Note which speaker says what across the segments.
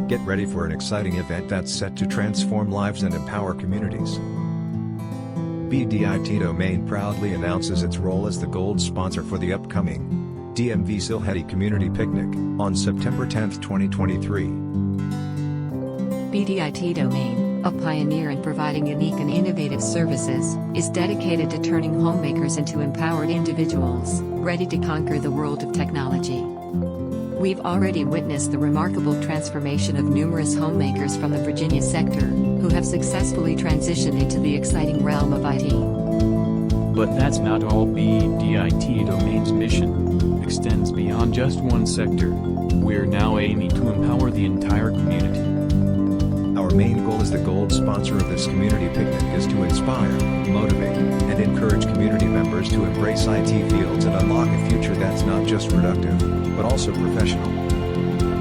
Speaker 1: Get ready for an exciting event that's set to transform lives and empower communities. BDIT Domain proudly announces its role as the gold sponsor for the upcoming DMV Sylheti Community Picnic on September 10, 2023.
Speaker 2: BDIT Domain, a pioneer in providing unique and innovative services, is dedicated to turning homemakers into empowered individuals, ready to conquer the world of technology. We've already witnessed the remarkable transformation of numerous homemakers from the Virginia sector, who have successfully transitioned into the exciting realm of IT.
Speaker 3: But that's not all. BDIT Domain's mission extends beyond just one sector. We're now aiming to empower the entire community.
Speaker 1: Our main goal as the gold sponsor of this community picnic is to inspire, motivate, and encourage community members to embrace IT fields and unlock a future that's not just productive, but also professional.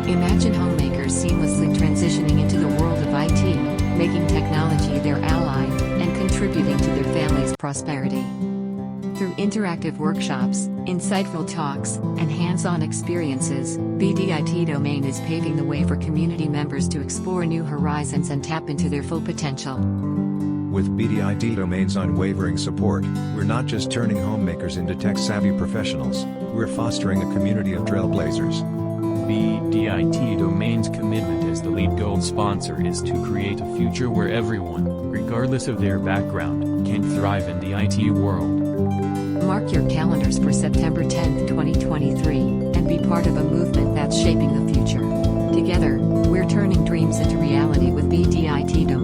Speaker 2: Imagine homemakers seamlessly transitioning into the world of IT, making technology their ally, and contributing to their family's prosperity. Through interactive workshops, insightful talks, and hands-on experiences, BDIT Domain is paving the way for community members to explore new horizons and tap into their full potential.
Speaker 1: With BDIT Domain's unwavering support, we're not just turning homemakers into tech-savvy professionals, we're fostering a community of trailblazers.
Speaker 3: BDIT Domain's commitment as the lead gold sponsor is to create a future where everyone, regardless of their background, can thrive in the IT world.
Speaker 2: Mark your calendars for September 10, 2023, and be part of a movement that's shaping the future. Together, we're turning dreams into reality with BDIT Domain.